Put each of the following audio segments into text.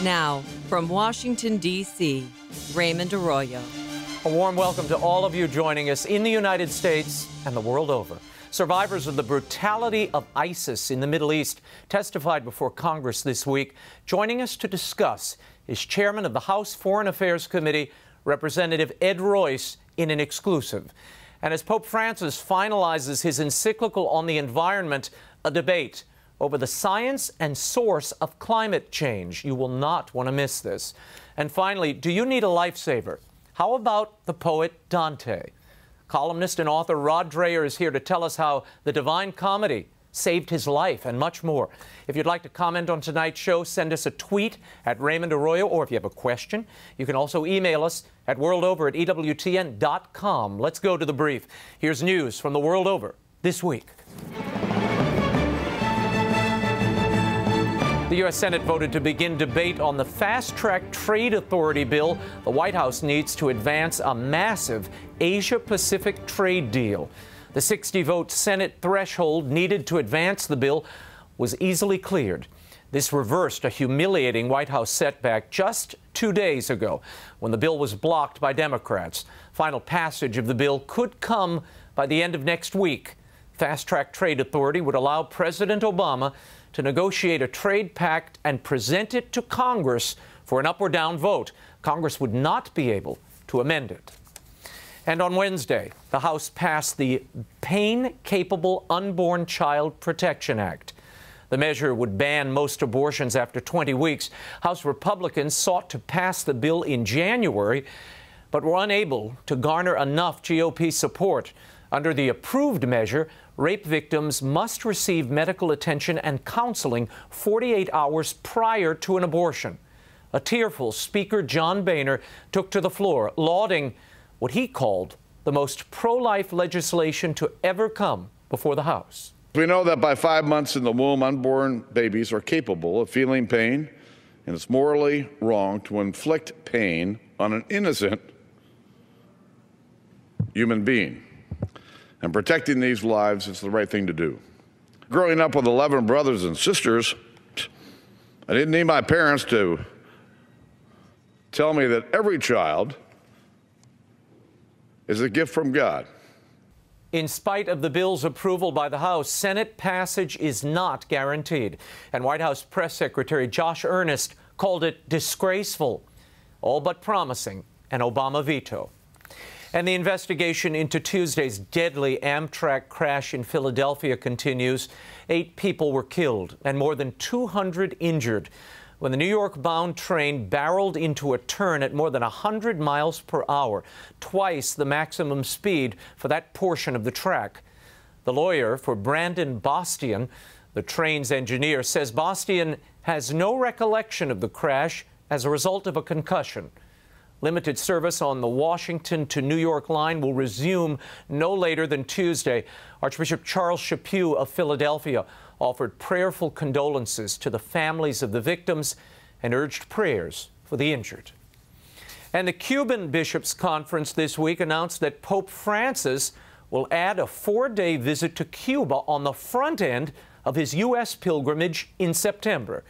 Now, from Washington, D.C., Raymond Arroyo. A warm welcome to all of you joining us in the United States and the world over. Survivors of the brutality of ISIS in the Middle East testified before Congress this week. Joining us to discuss is Chairman of the House Foreign Affairs Committee, Representative Ed Royce, in an exclusive. And as Pope Francis finalizes his encyclical on the environment, a debate over the science and source of climate change. You will not want to miss this. And finally, do you need a lifesaver? How about the poet Dante? Columnist and author Rod Dreher is here to tell us how the Divine Comedy saved his life and much more. If you'd like to comment on tonight's show, send us a tweet at Raymond Arroyo, or if you have a question, you can also email us at worldover@EWTN.com. Let's go to the brief. Here's news from the world over this week. The U.S. Senate voted to begin debate on the Fast-Track Trade Authority bill the White House needs to advance a massive Asia-Pacific trade deal. The 60-vote Senate threshold needed to advance the bill was easily cleared. This reversed a humiliating White House setback just 2 days ago when the bill was blocked by Democrats. Final passage of the bill could come by the end of next week. Fast-Track Trade Authority would allow President Obama to negotiate a trade pact and present it to Congress for an up or down vote. Congress would not be able to amend it. And on Wednesday, the House passed the Pain-Capable Unborn Child Protection Act. The measure would ban most abortions after 20 weeks. House Republicans sought to pass the bill in January, but were unable to garner enough GOP support. Under the approved measure, rape victims must receive medical attention and counseling 48 hours prior to an abortion. A tearful Speaker John Boehner took to the floor, lauding what he called the most pro-life legislation to ever come before the House. We know that by 5 months in the womb, unborn babies are capable of feeling pain, and it's morally wrong to inflict pain on an innocent human being. And protecting these lives is the right thing to do. Growing up with 11 brothers and sisters, I didn't need my parents to tell me that every child is a gift from God. In spite of the bill's approval by the House, Senate passage is not guaranteed. And White House Press Secretary Josh Earnest called it disgraceful, all but promising an Obama veto. And the investigation into Tuesday's deadly Amtrak crash in Philadelphia continues. 8 people were killed and more than 200 injured when the New York-bound train barreled into a turn at more than 100 miles per hour, twice the maximum speed for that portion of the track. The lawyer for Brandon Bastian, the train's engineer, says Bastian has no recollection of the crash as a result of a concussion. Limited service on the Washington to New York line will resume no later than Tuesday. Archbishop Charles Chaput of Philadelphia offered prayerful condolences to the families of the victims and urged prayers for the injured. And the Cuban Bishops' Conference this week announced that Pope Francis will add a 4-day visit to Cuba on the front end of his U.S. pilgrimage in September.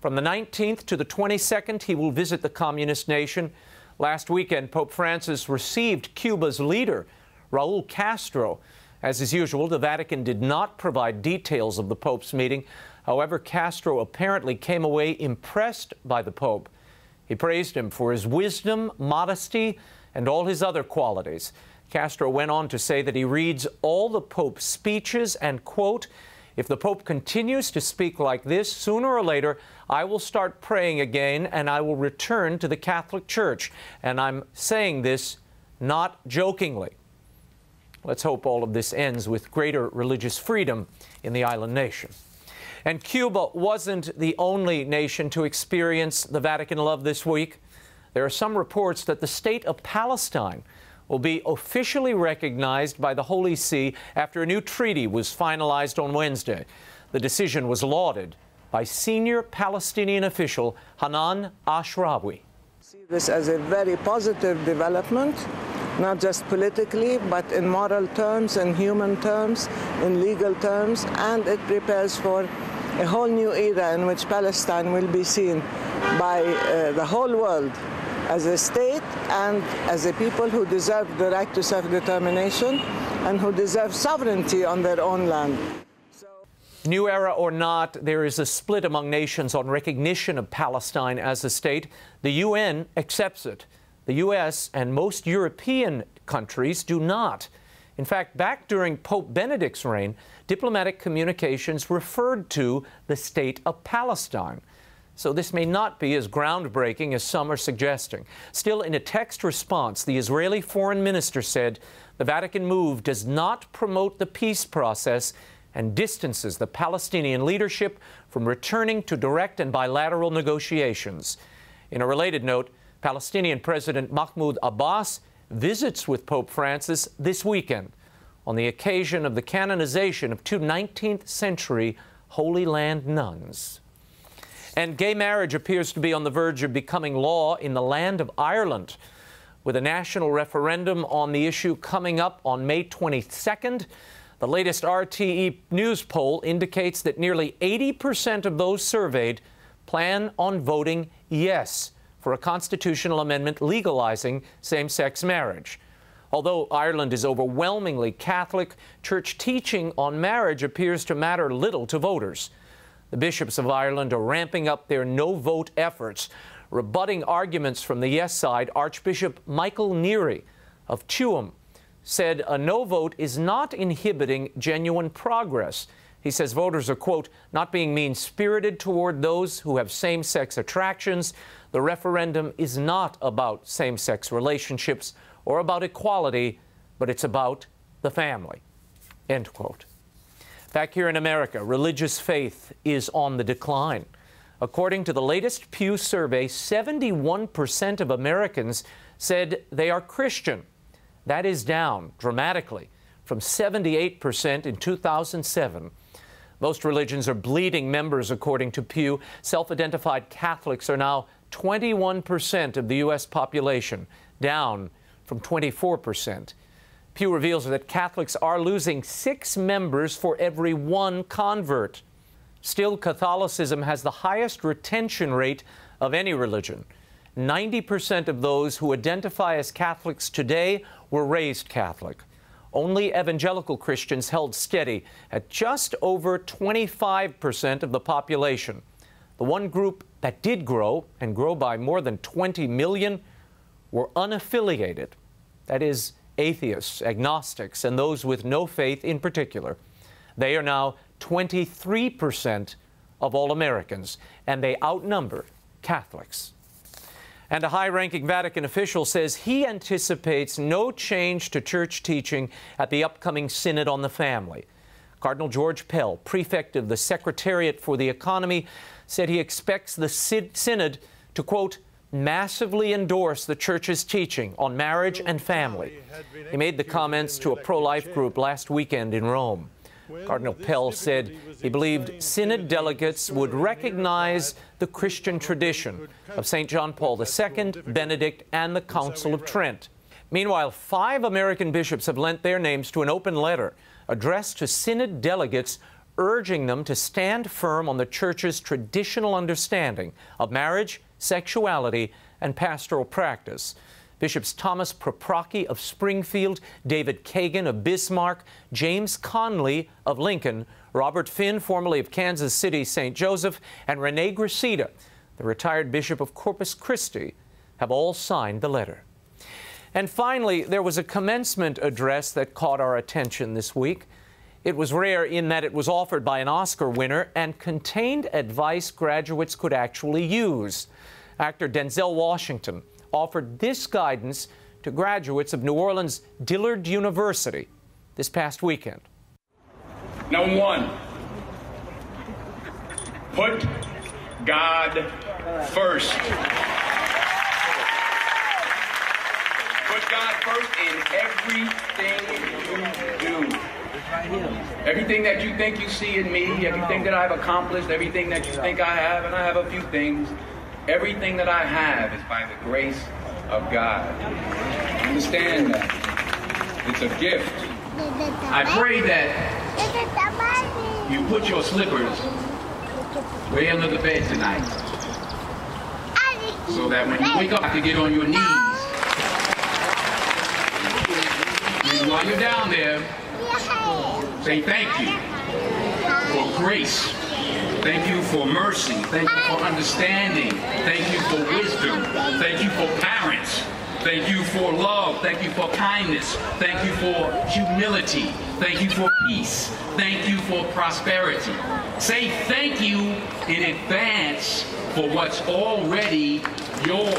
From the 19th to the 22nd, he will visit the communist nation. Last weekend, Pope Francis received Cuba's leader, Raul Castro. As is usual, the Vatican did not provide details of the Pope's meeting. However, Castro apparently came away impressed by the Pope. He praised him for his wisdom, modesty, and all his other qualities. Castro went on to say that he reads all the Pope's speeches and, quote, "If the Pope continues to speak like this, sooner or later, I will start praying again and I will return to the Catholic Church. And I'm saying this not jokingly." Let's hope all of this ends with greater religious freedom in the island nation. And Cuba wasn't the only nation to experience the Vatican love this week. There are some reports that the state of Palestine will be officially recognized by the Holy See after a new treaty was finalized on Wednesday. The decision was lauded by senior Palestinian official Hanan Ashrawi. See this as a very positive development, not just politically, but in moral terms, in human terms, in legal terms, and it prepares for a whole new era in which Palestine will be seen by the whole world as a state and as a people who deserve the right to self-determination and who deserve sovereignty on their own land. New era or not, there is a split among nations on recognition of Palestine as a state. The UN accepts it. The U.S. and most European countries do not. In fact, back during Pope Benedict's reign, diplomatic communications referred to the state of Palestine. So this may not be as groundbreaking as some are suggesting. Still, in a text response, the Israeli foreign minister said the Vatican move does not promote the peace process and distances the Palestinian leadership from returning to direct and bilateral negotiations. In a related note, Palestinian President Mahmoud Abbas visits with Pope Francis this weekend on the occasion of the canonization of two 19th century Holy Land nuns. And gay marriage appears to be on the verge of becoming law in the land of Ireland, with a national referendum on the issue coming up on May 22nd. The latest RTE News poll indicates that nearly 80% of those surveyed plan on voting yes for a constitutional amendment legalizing same-sex marriage. Although Ireland is overwhelmingly Catholic, church teaching on marriage appears to matter little to voters. The bishops of Ireland are ramping up their no-vote efforts, rebutting arguments from the yes side. Archbishop Michael Neary of Tuam said a no vote is not inhibiting genuine progress. He says voters are, quote, not being mean-spirited toward those who have same-sex attractions. The referendum is not about same-sex relationships or about equality, but it's about the family, end quote. Back here in America, religious faith is on the decline. According to the latest Pew survey, 71% of Americans said they are Christian. That is down dramatically from 78% in 2007. Most religions are bleeding members, according to Pew. Self-identified Catholics are now 21% of the U.S. population, down from 24%. Pew reveals that Catholics are losing 6 members for every 1 convert. Still, Catholicism has the highest retention rate of any religion. 90% of those who identify as Catholics today were raised Catholic. Only evangelical Christians held steady at just over 25% of the population. The one group that did grow, and grow by more than 20 million, were unaffiliated. That is, atheists, agnostics, and those with no faith in particular. They are now 23% of all Americans, and they outnumber Catholics. And a high-ranking Vatican official says he anticipates no change to church teaching at the upcoming Synod on the Family. Cardinal George Pell, prefect of the Secretariat for the Economy, said he expects the Synod to, quote, massively endorse the Church's teaching on marriage and family. He made the comments to a pro-life group last weekend in Rome. Cardinal Pell said he believed Synod delegates would recognize the Christian tradition of St. John Paul II, Benedict, and the Council of Trent. Meanwhile, 5 American bishops have lent their names to an open letter addressed to Synod delegates urging them to stand firm on the Church's traditional understanding of marriage, sexuality, and pastoral practice. Bishops Thomas Proprocki of Springfield, David Kagan of Bismarck, James Conley of Lincoln, Robert Finn, formerly of Kansas City St. Joseph, and Rene Gresida, the retired Bishop of Corpus Christi, have all signed the letter. And finally, there was a commencement address that caught our attention this week. It was rare in that it was offered by an Oscar winner and contained advice graduates could actually use. Actor Denzel Washington offered this guidance to graduates of New Orleans' Dillard University this past weekend. Number 1, put God first. Put God first in everything you do. Everything that you think you see in me, everything that I've accomplished, everything that you think I have, and I have a few things, everything that I have is by the grace of God. Understand that. It's a gift. I pray that you put your slippers way under the bed tonight. so that when you wake up, you get on your knees. And while you're down there, say thank you for grace. Thank you for mercy. Thank you for understanding. Thank you for wisdom. Thank you for parents. Thank you for love. Thank you for kindness. Thank you for humility. Thank you for peace. Thank you for prosperity. Say thank you in advance for what's already yours.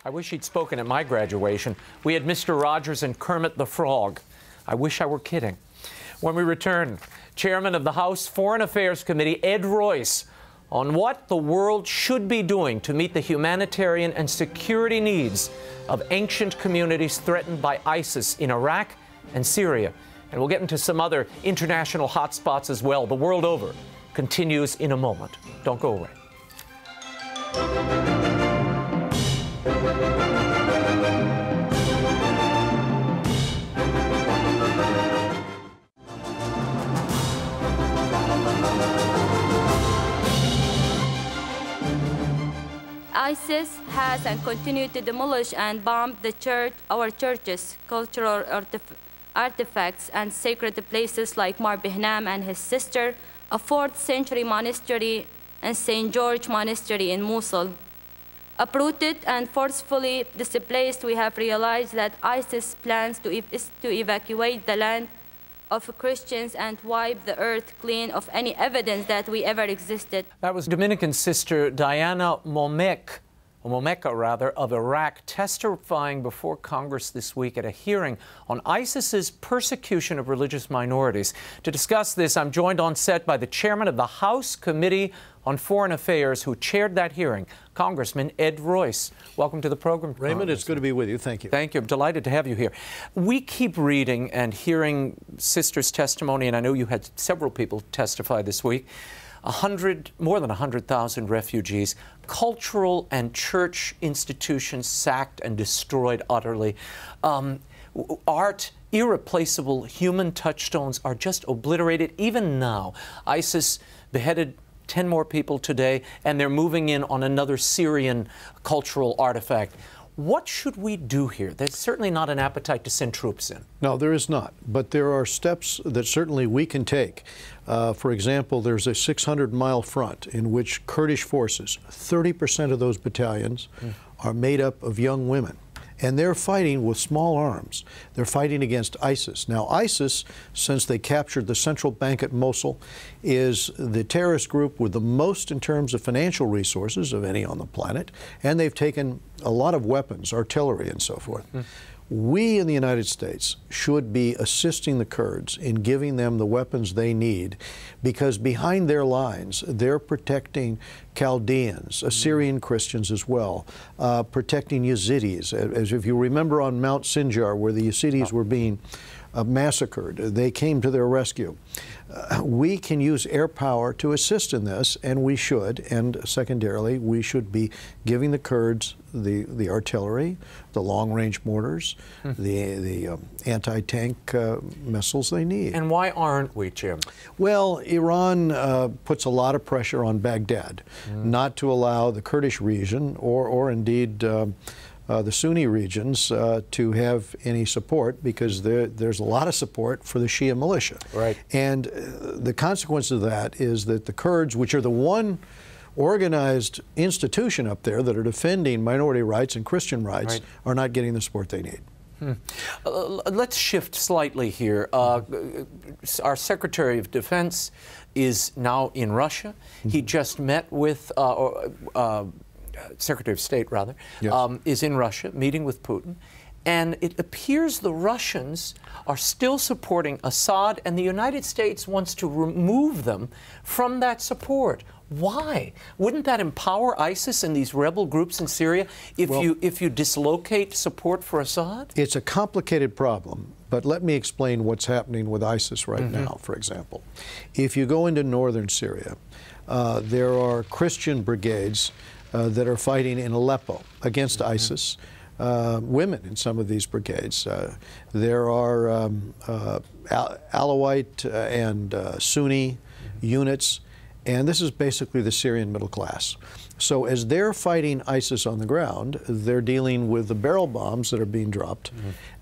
I wish he'd spoken at my graduation. We had Mr. Rogers and Kermit the Frog. I wish I were kidding. When we return, Chairman of the House Foreign Affairs Committee, Ed Royce, on what the world should be doing to meet the humanitarian and security needs of ancient communities threatened by ISIS in Iraq and Syria. And we'll get into some other international hotspots as well. The world over continues in a moment. Don't go away. ISIS has and continued to demolish and bomb our churches, cultural artifacts, and sacred places like Mar Bihnam and his sister, a 4th century monastery, and St. George Monastery in Mosul. Uprooted and forcefully displaced, we have realized that ISIS plans to evacuate the land of Christians and wipe the earth clean of any evidence that we ever existed. That was Dominican sister Diana Momeka of Iraq, testifying before Congress this week at a hearing on ISIS's persecution of religious minorities. To discuss this, I'm joined on set by the chairman of the House Committee on Foreign Affairs, who chaired that hearing, Congressman Ed Royce. Welcome to the program, Raymond. It's good to be with you. Thank you. Thank you. I'm delighted to have you here. We keep reading and hearing sisters' testimony, and I know you had several people testify this week. More than 100,000 refugees, cultural and church institutions sacked and destroyed utterly. Art, irreplaceable human touchstones are just obliterated. Even now, ISIS beheaded 10 more people today, and they're moving in on another Syrian cultural artifact. What should we do here? There's certainly not an appetite to send troops in. No, there is not. But there are steps that certainly we can take. For example, there's a 600-mile front in which Kurdish forces, 30% of those battalions, are made up of young women. And they're fighting with small arms. They're fighting against ISIS. Now, ISIS, since they captured the central bank at Mosul, is the terrorist group with the most in terms of financial resources of any on the planet. And they've taken a lot of weapons, artillery, and so forth. We in the United States should be assisting the Kurds in giving them the weapons they need, because behind their lines, they're protecting Chaldeans, Assyrian Christians as well, protecting Yazidis. As if you remember on Mount Sinjar, where the Yazidis were being massacred, they came to their rescue. We can use air power to assist in this, and we should. And secondarily, we should be giving the Kurds the artillery, the long-range mortars, the anti-tank missiles they need. And why aren't we, Jim? Well, Iran puts a lot of pressure on Baghdad not to allow the Kurdish region or indeed the Sunni regions to have any support, because there's a lot of support for the Shia militia. Right. And the consequence of that is that the Kurds, which are the one organized institution up there that are defending minority rights and Christian rights, are not getting the support they need. Let's shift slightly here. Our Secretary of Defense is now in Russia. He just met with Secretary of State, rather, is in Russia, meeting with Putin. And it appears the Russians are still supporting Assad, and the United States wants to remove them from that support. Why? Wouldn't that empower ISIS and these rebel groups in Syria if you dislocate support for Assad? It's a complicated problem, but let me explain what's happening with ISIS right now, for example. If you go into northern Syria, there are Christian brigades that are fighting in Aleppo against ISIS. Women in some of these brigades. There are Alawite and Sunni units, And this is basically the Syrian middle class. So as they're fighting ISIS on the ground, they're dealing with the barrel bombs that are being dropped.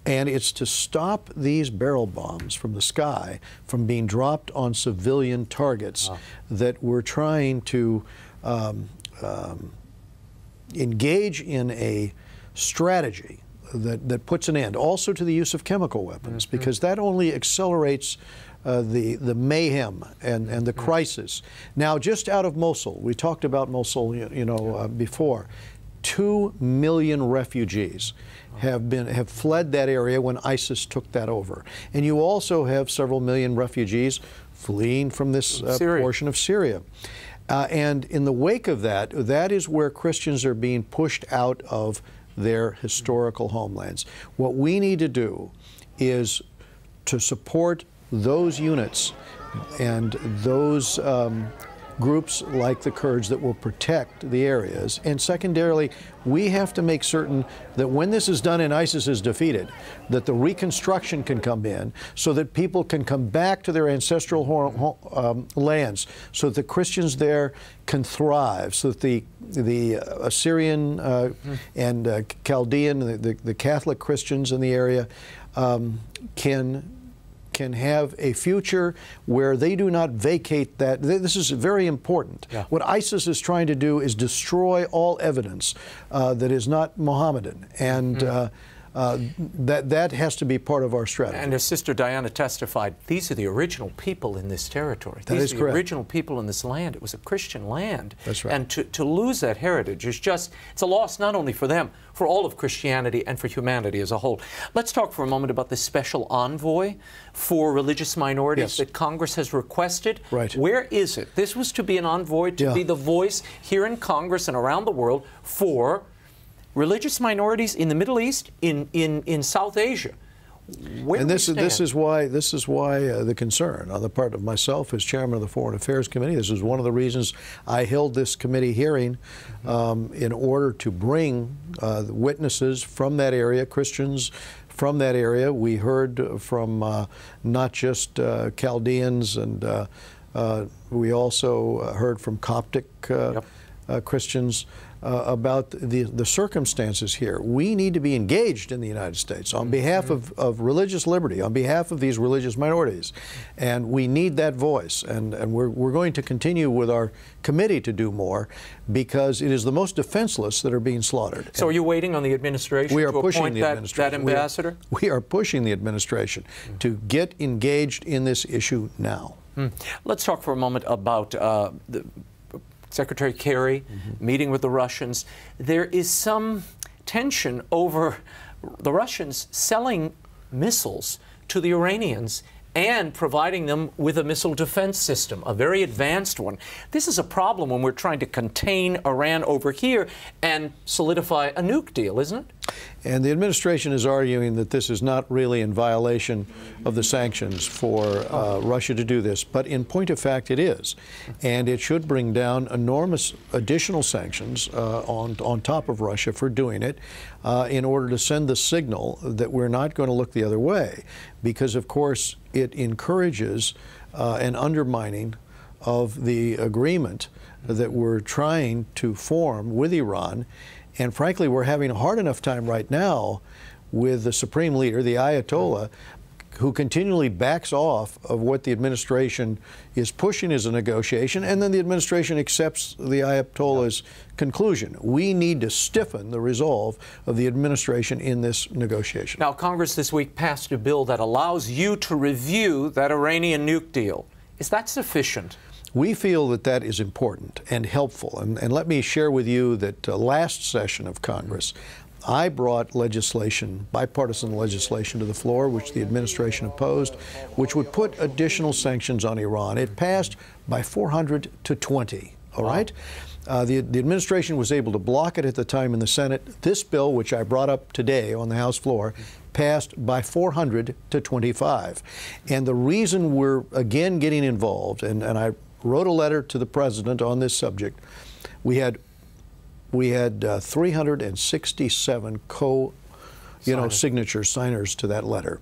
And it's to stop these barrel bombs from the sky from being dropped on civilian targets that we're trying to engage in a strategy that puts an end also to the use of chemical weapons, because that only accelerates the mayhem and the crisis. Now, just out of Mosul, we talked about Mosul, before. 2 million refugees have fled that area when ISIS took that over, and you also have several million refugees fleeing from this portion of Syria. And in the wake of that, that is where Christians are being pushed out of their historical homelands. What we need to do is to support those units and those groups like the Kurds that will protect the areas. And secondarily, we have to make certain that when this is done and ISIS is defeated, that the reconstruction can come in so that people can come back to their ancestral lands, so that the Christians there can thrive, so that the Assyrian and Chaldean, the Catholic Christians in the area can have a future where they do not vacate that. This is very important. What ISIS is trying to do is destroy all evidence that is not Mohammedan, and that has to be part of our strategy. And as Sister Diana testified, these are the original people in this territory. These are the original people in this land. It was a Christian land. That's right. And to lose that heritage is just, it's a loss not only for them, for all of Christianity and for humanity as a whole. Let's talk for a moment about this special envoy for religious minorities that Congress has requested. Right. Where is it? This was to be an envoy, to be the voice here in Congress and around the world for religious minorities in the Middle East, in South Asia. Where and this is why the concern on the part of myself as chairman of the Foreign Affairs Committee. This is one of the reasons I held this committee hearing in order to bring witnesses from that area, Christians from that area. We heard from not just Chaldeans, and we also heard from Coptic Christians about the circumstances here. We need to be engaged in the United States on behalf of religious liberty, on behalf of these religious minorities, and we need that voice. And we're going to continue with our committee to do more, because it is the most defenseless that are being slaughtered. So are you waiting on the administration to appoint that ambassador? We are pushing the administration to get engaged in this issue now. Let's talk for a moment about Secretary Kerry meeting with the Russians. There is some tension over the Russians selling missiles to the Iranians and providing them with a missile defense system, a very advanced one. This is a problem when we're trying to contain Iran over here and solidify a nuke deal, isn't it? And the administration is arguing that this is not really in violation of the sanctions for Russia to do this, but in point of fact it is. And it should bring down enormous additional sanctions on top of Russia for doing it in order to send the signal that we're not going to look the other way, because of course it encourages an undermining of the agreement that we're trying to form with Iran. And frankly, we're having a hard enough time right now with the Supreme Leader, the Ayatollah, who continually backs off of what the administration is pushing as a negotiation, and then the administration accepts the Ayatollah's conclusion. We need to stiffen the resolve of the administration in this negotiation. Now, Congress this week passed a bill that allows you to review that Iranian nuke deal. Is that sufficient? We feel that that is important and helpful. And let me share with you that last session of Congress, I brought legislation, bipartisan legislation, to the floor, which the administration opposed, which would put additional sanctions on Iran. It passed by 400 to 20, all right? The administration was able to block it at the time in the Senate. This bill, which I brought up today on the House floor, passed by 400 to 25. And the reason we're again getting involved, and I wrote a letter to the president on this subject, we had 367 signers to that letter.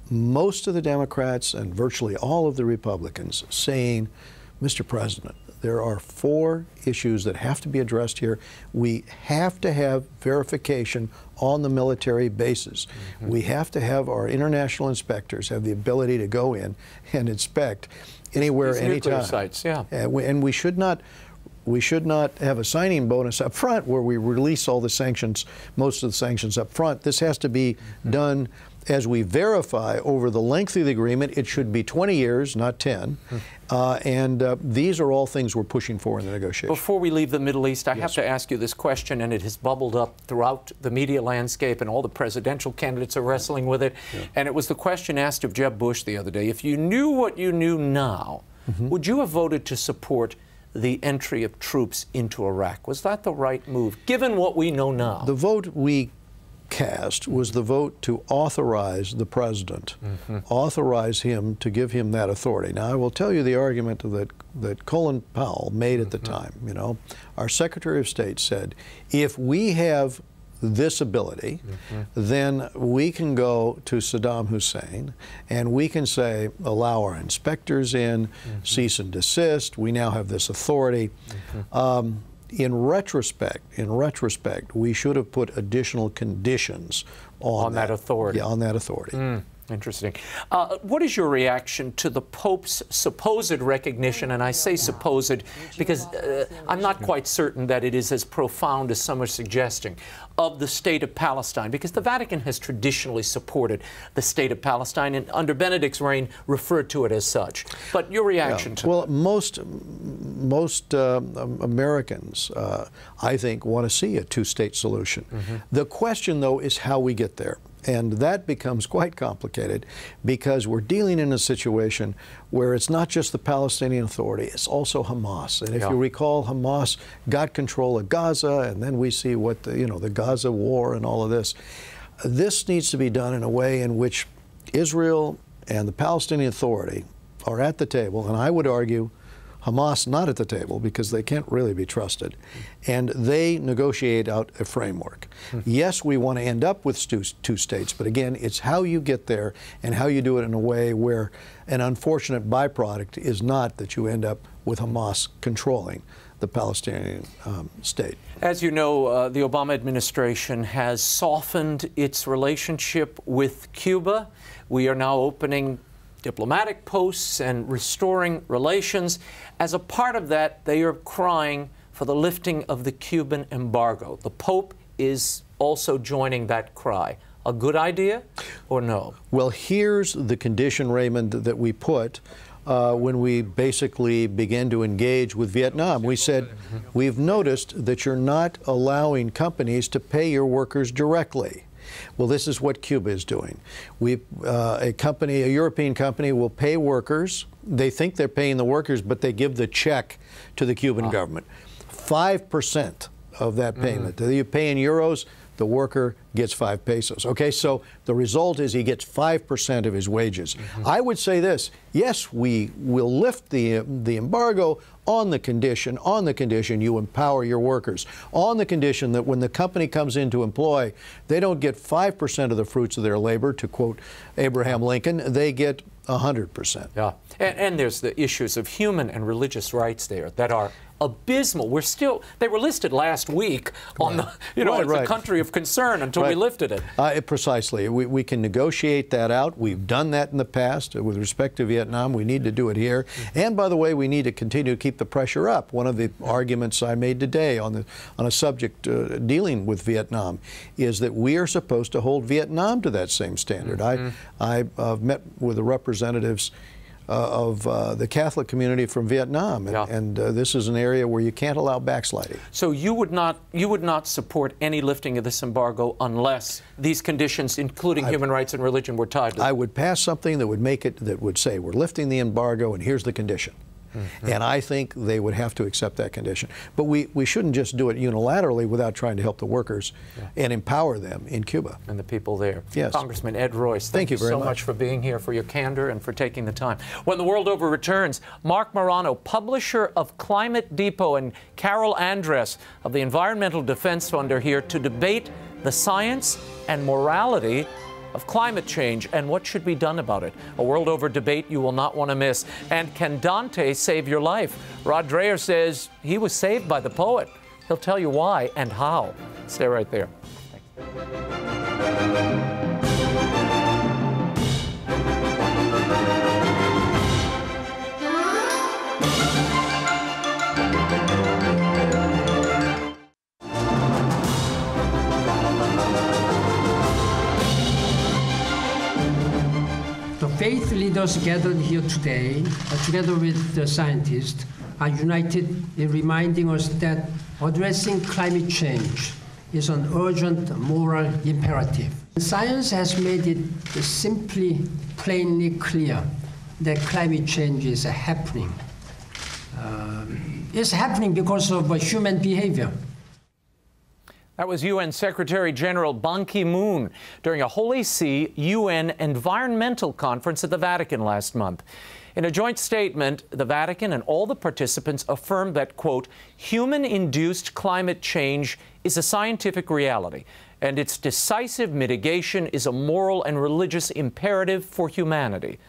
Most of the Democrats and virtually all of the Republicans saying, Mr. President, there are 4 issues that have to be addressed here. We have to have verification on the military bases. We have to have our international inspectors have the ability to go in and inspect anywhere, anytime. Sites, yeah. And we should not have a signing bonus up front where we release all the sanctions, most of the sanctions up front. This has to be done as we verify over the length of the agreement. It should be 20 years, not 10. These are all things we're pushing for in the negotiation. Before we leave the Middle East, I have to ask you this question, and it has bubbled up throughout the media landscape, and all the presidential candidates are wrestling with it. And it was the question asked of Jeb Bush the other day. If you knew what you knew now, would you have voted to support the entry of troops into Iraq? Was that the right move, given what we know now? The vote we cast was the vote to authorize the president, authorize him to give him that authority. Now, I will tell you the argument that Colin Powell made at the time. You know, our Secretary of State said, if we have this ability, then we can go to Saddam Hussein and we can say, allow our inspectors in, cease and desist. We now have this authority. In retrospect, we should have put additional conditions on that authority. Yeah, on that authority. Interesting. What is your reaction to the Pope's supposed recognition, and I say supposed because I'm not quite certain that it is as profound as some are suggesting, of the state of Palestine, because the Vatican has traditionally supported the state of Palestine and under Benedict's reign referred to it as such. But your reaction to well, most Americans, I think, want to see a two-state solution. The question, though, is how we get there. And that becomes quite complicated because we're dealing in a situation where it's not just the Palestinian Authority, it's also Hamas. And if you recall, Hamas got control of Gaza, and then we see what the Gaza war and all of this. This needs to be done in a way in which Israel and the Palestinian Authority are at the table, and I would argue Hamas not at the table because they can't really be trusted, and they negotiate out a framework. Yes, we want to end up with two states, but again, it's how you get there and how you do it in a way where an unfortunate byproduct is not that you end up with Hamas controlling the Palestinian state. As you know, the Obama administration has softened its relationship with Cuba. We are now opening diplomatic posts and restoring relations. As a part of that, they are crying for the lifting of the Cuban embargo. The Pope is also joining that cry. A good idea or no? Well, here's the condition, Raymond, that we put when we basically began to engage with Vietnam. We said, we've noticed that you're not allowing companies to pay your workers directly. Well, this is what Cuba is doing. A European company will pay workers. They think they're paying the workers, but they give the check to the Cuban government. 5% of that payment. You pay in euros, the worker gets 5 pesos. Okay, so the result is he gets 5% of his wages. I would say this: yes, we will lift the embargo on the condition you empower your workers, on the condition that when the company comes in to employ, they don't get 5% of the fruits of their labor, to quote Abraham Lincoln, they get 100%. Yeah, and there's the issues of human and religious rights there that are abysmal. They were listed last week on the, as a country of concern until we lifted it. Precisely. We can negotiate that out. We've done that in the past with respect to Vietnam. We need to do it here. And by the way, we need to continue to keep the pressure up. One of the arguments I made today on a subject dealing with Vietnam is that we are supposed to hold Vietnam to that same standard. I've met with the representatives of the Catholic community from Vietnam, and this is an area where you can't allow backsliding. So you would not support any lifting of this embargo unless these conditions, including human rights and religion, were tied to it? I would pass something that would say we're lifting the embargo and here's the condition. And I think they would have to accept that condition. But we shouldn't just do it unilaterally without trying to help the workers and empower them in Cuba. And the people there. Yes. Congressman Ed Royce, thank you very so much for being here, for your candor, and for taking the time. When the World Over returns, Mark MORANO, publisher of Climate Depot, and CAROL ANDRESS of the Environmental Defense Fund are here to debate the science and morality of climate change and what should be done about it. A world-over debate you will not want to miss. And can Dante save your life? Rod Dreher says he was saved by the poet. He'll tell you why and how. Stay right there. The faith leaders gathered here today, together with the scientists, are united in reminding us that addressing climate change is an urgent moral imperative. Science has made it simply, plainly clear that climate change is happening. It's happening because of human behavior. That was UN Secretary General Ban Ki-moon during a Holy See UN Environmental Conference at the Vatican last month. In a joint statement, the Vatican and all the participants affirmed that, quote, human-induced climate change is a scientific reality, and its decisive mitigation is a moral and religious imperative for humanity.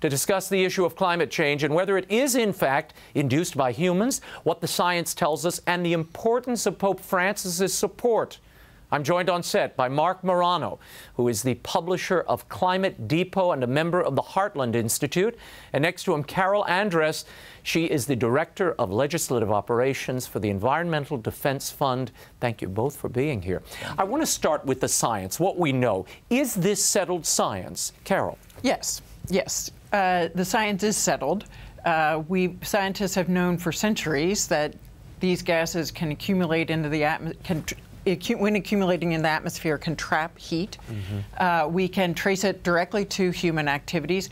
To discuss the issue of climate change and whether it is, in fact, induced by humans, what the science tells us, and the importance of Pope Francis's support, I'm joined on set by MORANO, who is the publisher of Climate Depot and a member of the Heartland Institute. And next to him, CAROL ANDRESS. She is the Director of Legislative Operations for the Environmental Defense Fund. Thank you both for being here. I want to start with the science, what we know. Is this settled science? CAROL. Yes, yes. The science is settled. Scientists have known for centuries that these gases can accumulate into the atmosphere, when accumulating in the atmosphere, can trap heat. Mm-hmm. We can trace it directly to human activities.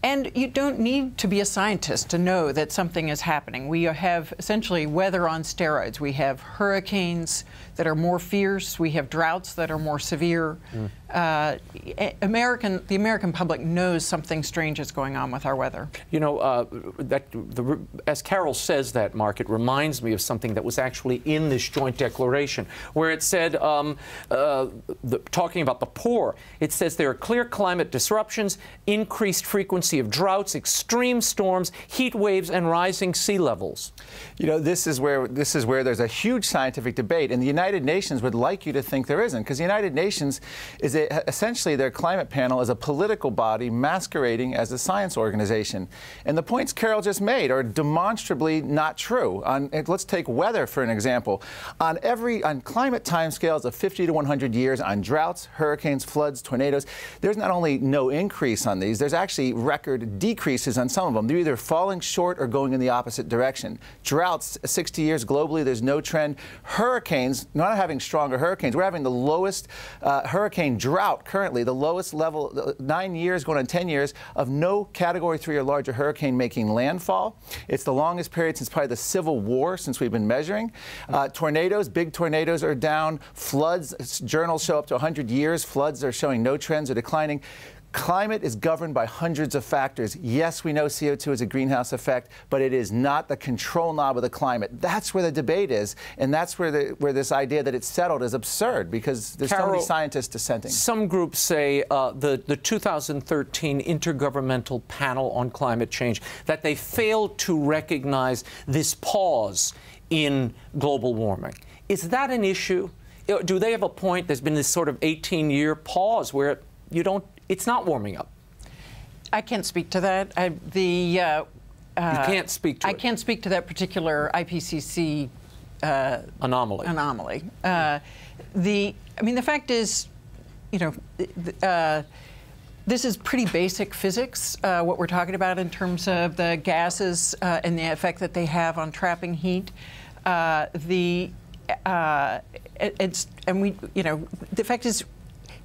And you don't need to be a scientist to know that something is happening. We have essentially weather on steroids. We have hurricanes that are more fierce. We have droughts that are more severe. The American public knows something strange is going on with our weather. You know, as Carol says that, Mark, it reminds me of something that was actually in this joint declaration, where it said, talking about the poor, it says there are clear climate disruptions, increased frequency of droughts, extreme storms, heat waves, and rising sea levels. You know, this is where there's a huge scientific debate, and the United Nations would like you to think there isn't, because the United Nations is essentially their climate panel is a political body masquerading as a science organization. And the points Carol just made are demonstrably not true. Let's take weather for an example. On climate timescales of 50 to 100 years, on droughts, hurricanes, floods, tornadoes, there's not only no increase on these, there's actually record decreases on some of them. They're either falling short or going in the opposite direction. Droughts, 60 years globally, there's no trend. Hurricanes, not having stronger hurricanes, we're having the lowest hurricane drought currently, the lowest level, 9 years going on 10 years of no Category 3 or larger hurricane making landfall. It's the longest period since probably the Civil War since we've been measuring. Tornadoes, big tornadoes are down. Floods, journals show up to 100 years. Floods are showing no trends or declining. Climate is governed by hundreds of factors. Yes, we know CO2 is a greenhouse effect, but it is not the control knob of the climate. That's where the debate is, and that's where this idea that it's settled is absurd, because there's so many scientists dissenting. Some groups say the 2013 Intergovernmental Panel on Climate Change, that they failed to recognize this pause in global warming. Is that an issue? Do they have a point? There's been this sort of 18-year pause where it's not warming up. I can't speak to that. You can't speak to it. I can't speak to that particular IPCC anomaly. The fact is, this is pretty basic physics, what we're talking about in terms of the gases and the effect that they have on trapping heat. The fact is,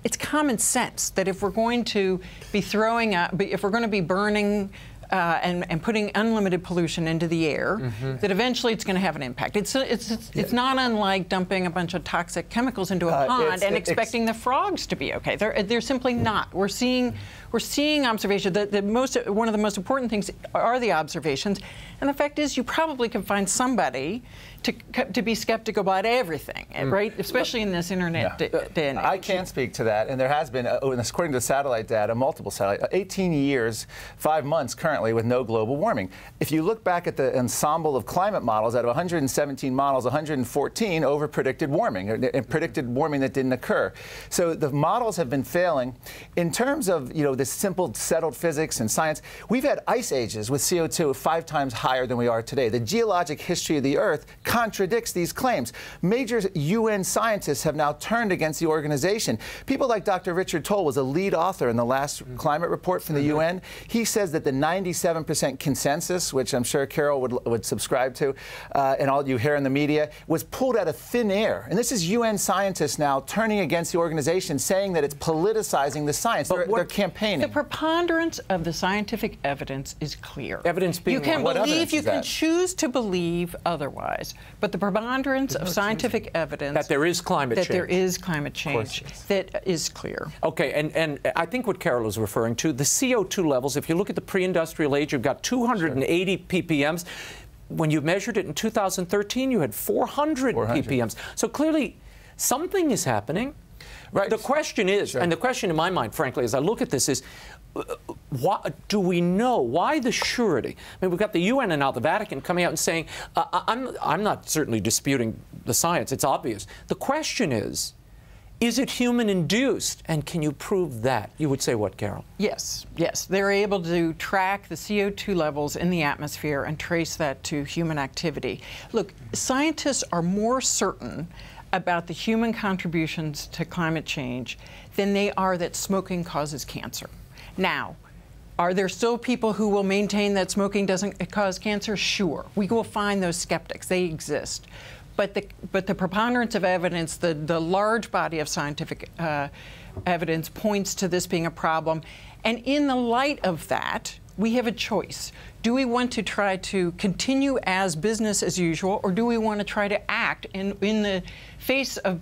it's common sense that if we're going to be if we're going to be burning and putting unlimited pollution into the air, that eventually it's going to have an impact. It's not unlike dumping a bunch of toxic chemicals into a pond and expecting the frogs to be okay. They're simply not. We're seeing We're seeing observations. One of the most important things are the observations. And the fact is, you probably can find somebody to be skeptical about everything, right? Especially in this internet day and age. I can't speak to that, and there has been, according to satellite data, multiple satellite, 18 years, 5 months currently with no global warming. If you look back at the ensemble of climate models, out of 117 models, 114 over-predicted warming, and predicted warming that didn't occur. So the models have been failing. In terms of, this simple settled physics and science, we've had ice ages with CO2 5 times higher than we are today. The geologic history of the Earth contradicts these claims. Major UN scientists have now turned against the organization. People like Dr. Richard Toll was a lead author in the last climate report from the UN. He says that the 97% consensus, which I'm sure Carol would subscribe to, and all you hear in the media, was pulled out of thin air. And this is UN scientists now turning against the organization, saying that it's politicizing the science. They're campaigning. The preponderance of the scientific evidence is clear. Evidence being what evidence you can choose to believe otherwise, but the preponderance of scientific evidence that there is climate change. That there is climate change that is clear. Okay, and I think what Carol is referring to, the CO2 levels, if you look at the pre-industrial age, you've got 280 ppms. When you measured it in 2013, you had 400 ppms. So clearly, something is happening. Right. The question is, and the question in my mind, frankly, as I look at this is, do we know why the surety? I mean, we've got the UN and now the Vatican coming out and saying, I'm not certainly disputing the science, it's obvious. The question is it human-induced? And can you prove that? You would say what, Carol? Yes, yes. They're able to track the CO2 levels in the atmosphere and trace that to human activity. Look, scientists are more certain about the human contributions to climate change than they are that smoking causes cancer. Now, are there still people who will maintain that smoking doesn't cause cancer? Sure. We will find those skeptics. They exist. But the preponderance of evidence, the large body of scientific evidence points to this being a problem. And in the light of that, we have a choice. Do we want to try to continue as business as usual, or do we want to try to act in the face of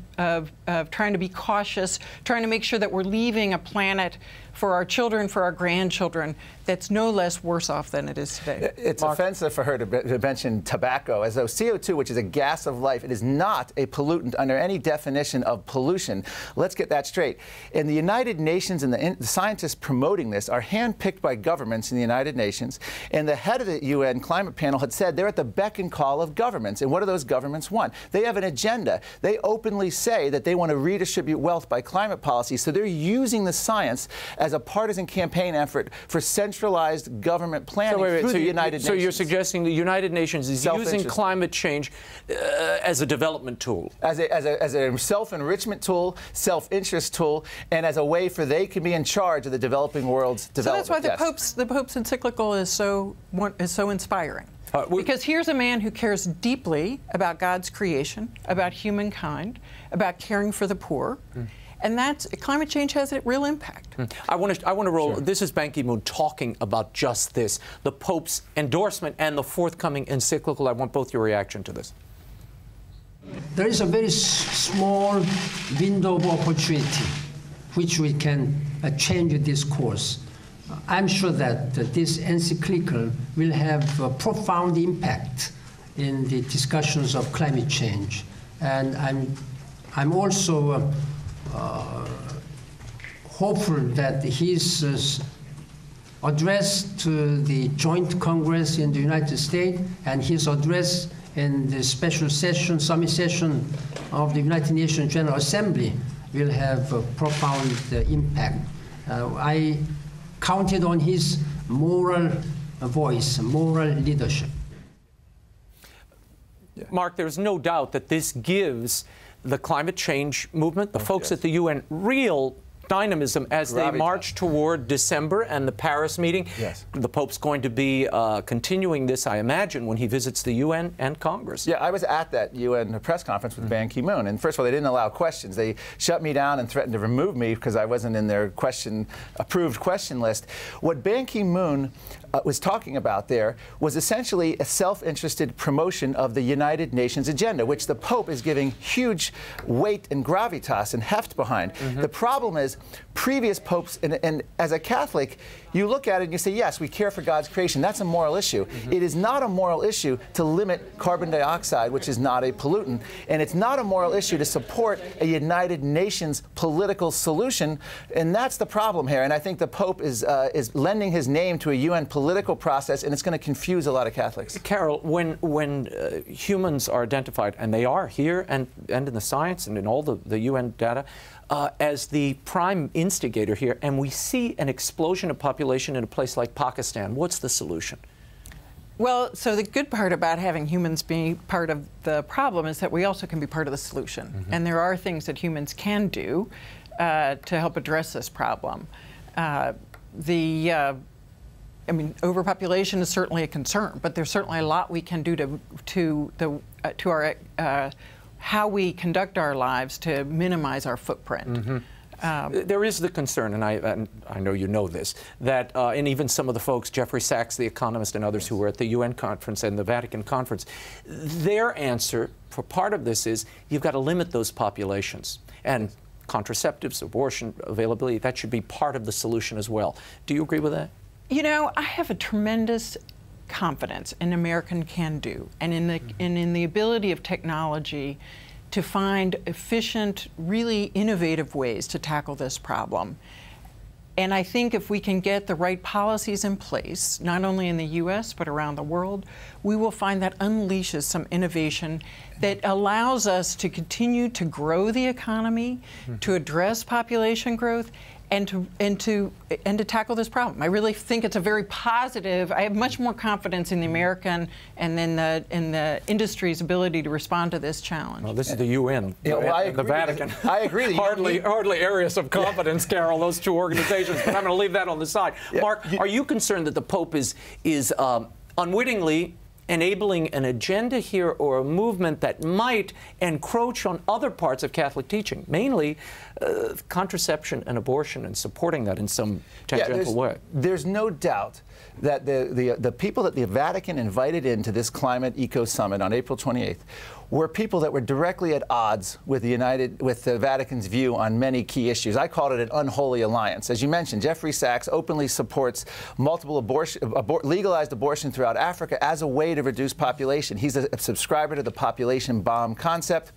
trying to be cautious, trying to make sure that we're leaving a planet for our children, for our grandchildren, that's no less worse off than it is today? It's offensive for her to mention tobacco, as though CO2, which is a gas of life, it is not a pollutant under any definition of pollution. Let's get that straight. And the United Nations and the scientists promoting this are handpicked by governments in the United Nations, and the head of the UN climate panel had said they're at the beck and call of governments. And what do those governments want? They have an agenda. They openly say that they want to redistribute wealth by climate policy, so they're using the science as a partisan campaign effort for centralized government planning through the United Nations. So you're suggesting the United Nations is using climate change as a development tool? As a self-enrichment tool, self-interest tool, and as a way for they can be in charge of the developing world's development. So that's why the Pope's encyclical is so inspiring. Because here's a man who cares deeply about God's creation, about humankind, about caring for the poor. And climate change has a real impact. I want to roll. Sure. This is Ban Ki-moon talking about just this, the Pope's endorsement and the forthcoming encyclical. I want both your reaction to this. There is a very small window of opportunity which we can change this course. I'm sure that this encyclical will have a profound impact in the discussions of climate change. And I'm also hopeful that his address to the Joint Congress in the United States and his address in the special session, summit session of the United Nations General Assembly will have a profound impact. I counted on his moral voice, moral leadership. Mark, there's no doubt that this gives the climate change movement, the folks at the UN, real dynamism as they march toward December and the Paris meeting. Yes. The Pope's going to be continuing this, I imagine, when he visits the UN and Congress. Yeah, I was at that UN press conference with Ban Ki-moon, and first of all, they didn't allow questions. They shut me down and threatened to remove me because I wasn't in their approved question list. What Ban Ki-moon was talking about there was essentially a self-interested promotion of the United Nations agenda, which the Pope is giving huge weight and gravitas and heft behind. The problem is previous popes, and as a Catholic, you look at it and you say, yes, we care for God's creation. That's a moral issue. It is not a moral issue to limit carbon dioxide, which is not a pollutant, and it's not a moral issue to support a United Nations political solution, and that's the problem here. And I think the Pope is lending his name to a UN political process, and it's going to confuse a lot of Catholics. Carol, when humans are identified, and they are here and in the science and in all the UN data, as the prime instigator here, and we see an explosion of population in a place like Pakistan, what's the solution? Well, so the good part about having humans be part of the problem is that we also can be part of the solution. And there are things that humans can do to help address this problem. I mean, overpopulation is certainly a concern, but there's certainly a lot we can do to our how we conduct our lives to minimize our footprint. There is the concern, and I know you know this, that and even some of the folks, Jeffrey Sachs, the economist, and others who were at the UN conference and the Vatican conference, their answer for part of this is you've got to limit those populations. And contraceptives, abortion availability, that should be part of the solution as well. Do you agree with that? You know, I have a tremendous confidence in American can-do and in the ability of technology to find efficient, really innovative ways to tackle this problem. And I think if we can get the right policies in place, not only in the US, but around the world, we will find that unleashes some innovation that allows us to continue to grow the economy, to address population growth, and to tackle this problem. I really think it's a very positive. I have much more confidence in the American and in the industry's ability to respond to this challenge. Well, this is the UN, the Vatican. I agree. Hardly areas of confidence, Carol, those two organizations. But I'm going to leave that on the side. Mark, are you concerned that the Pope is unwittingly enabling an agenda here or a movement that might encroach on other parts of Catholic teaching, mainly contraception and abortion, and supporting that in some tangential way? There's no doubt that the people that the Vatican invited into this climate eco summit on April 28th were people that were directly at odds with the Vatican's view on many key issues. I called it an unholy alliance. As you mentioned, Jeffrey Sachs openly supports legalized abortion throughout Africa as a way to reduce population. He's a subscriber to the population bomb concept.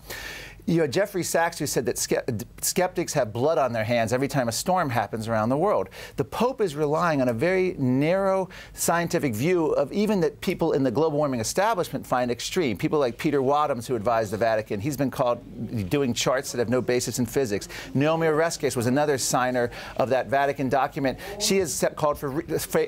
You had Jeffrey Sachs, who said that skeptics have blood on their hands every time a storm happens around the world. The Pope is relying on a very narrow scientific view of even that people in the global warming establishment find extreme. People like Peter Wadhams, who advised the Vatican, he's been called doing charts that have no basis in physics. Naomi Oreskes was another signer of that Vatican document. She has called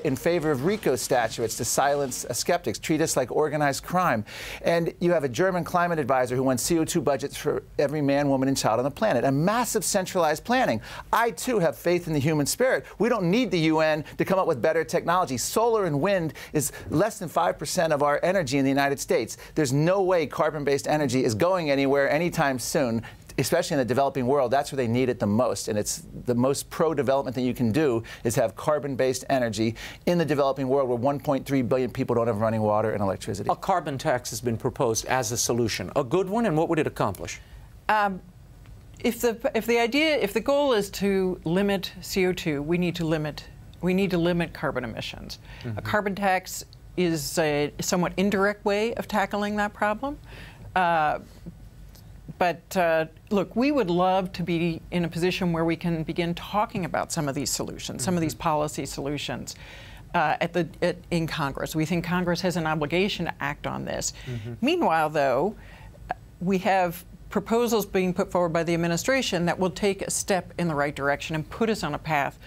in favor of RICO statutes to silence skeptics, treat us like organized crime. And you have a German climate advisor who wants CO2 budgets for every man, woman, and child on the planet. A massive centralized planning. I, too, have faith in the human spirit. We don't need the UN to come up with better technology. Solar and wind is less than 5% of our energy in the United States. There's no way carbon-based energy is going anywhere anytime soon, especially in the developing world. That's where they need it the most. And it's the most pro-development thing you can do is have carbon-based energy in the developing world where 1.3 billion people don't have running water and electricity. A carbon tax has been proposed as a solution. A good one, and what would it accomplish? If the goal is to limit CO2, we need to limit carbon emissions. A carbon tax is a somewhat indirect way of tackling that problem. But look, we would love to be in a position where we can begin talking about some of these solutions, some of these policy solutions in Congress. We think Congress has an obligation to act on this. Meanwhile, though, we have proposals being put forward by the administration that will take a step in the right direction and put us on a path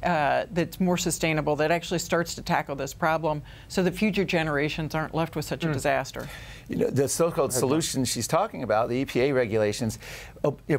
that's more sustainable, that actually starts to tackle this problem so that future generations aren't left with such a disaster. You know, the so-called solutions she's talking about, the EPA regulations,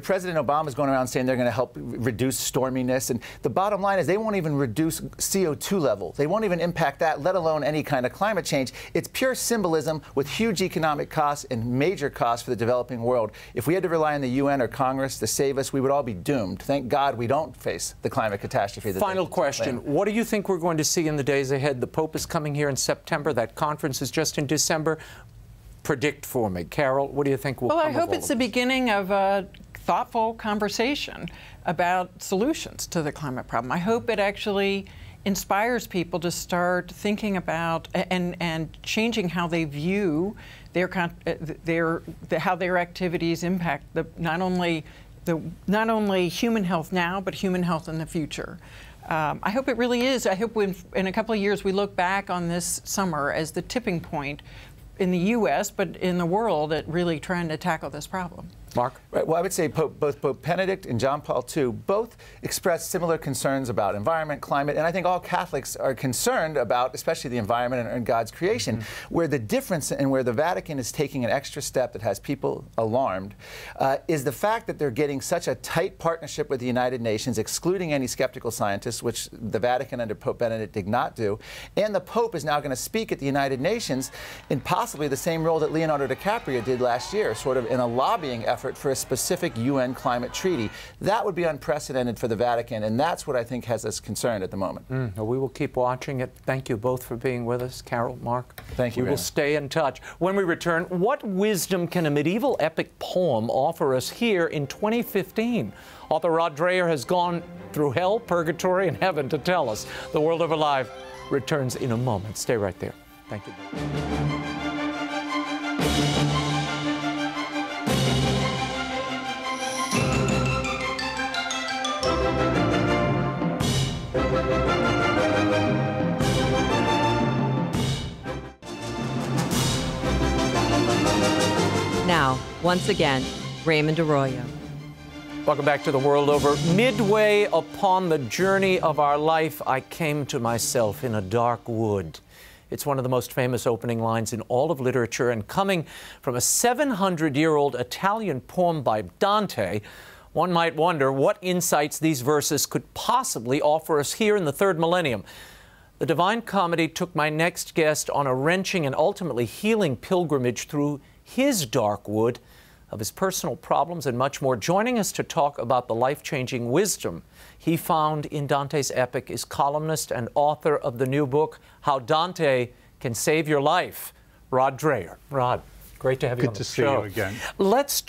President Obama is going around saying they're going to help reduce storminess, and the bottom line is they won't even reduce CO2 level. They won't even impact that, let alone any kind of climate change. It's pure symbolism with huge economic costs and major costs for the developing world. If we had to rely on the UN or Congress to save us, we would all be doomed. Thank God we don't face the climate catastrophe that Final question. What do you think we're going to see in the days ahead? The Pope is coming here in September. That conference is just in December. Predict for me. Carol, what do you think will come of all of this? Well, I hope it's the beginning of a thoughtful conversation about solutions to the climate problem. I hope it actually inspires people to start thinking about and changing how they view how their activities impact not only human health now, but human health in the future. I hope it really is. I hope in a couple of years we look back on this summer as the tipping point in the U.S., but in the world at really trying to tackle this problem. Mark? Right, well, I would say both Pope Benedict and John Paul II both expressed similar concerns about environment, climate, and I think all Catholics are concerned about, especially the environment and God's creation. Where the difference and where the Vatican is taking an extra step that has people alarmed is the fact that they're getting such a tight partnership with the United Nations, excluding any skeptical scientists, which the Vatican under Pope Benedict did not do. And the Pope is now going to speak at the United Nations in possibly the same role that Leonardo DiCaprio did last year, sort of in a lobbying effort for a specific UN climate treaty. That would be unprecedented for the Vatican, and that's what I think has us concerned at the moment. Well, we will keep watching it. Thank you both for being with us. Carol, Mark. Thank you. We will stay in touch. When we return, what wisdom can a medieval epic poem offer us here in 2015? Author Rod Dreher has gone through hell, purgatory, and heaven to tell us. The World of Alive returns in a moment. Stay right there. Thank you both. Now, once again, Raymond Arroyo. Welcome back to The World Over. Midway upon the journey of our life, I came to myself in a dark wood. It's one of the most famous opening lines in all of literature, and coming from a 700-year-old Italian poem by Dante, one might wonder what insights these verses could possibly offer us here in the third millennium. The Divine Comedy took my next guest on a wrenching and ultimately healing pilgrimage through his dark wood of his personal problems and much more. Joining us to talk about the life-changing wisdom he found in Dante's epic is columnist and author of the new book, How Dante Can Save Your Life, Rod Dreher. Rod, great to have you on the show. Good to see you again. Let's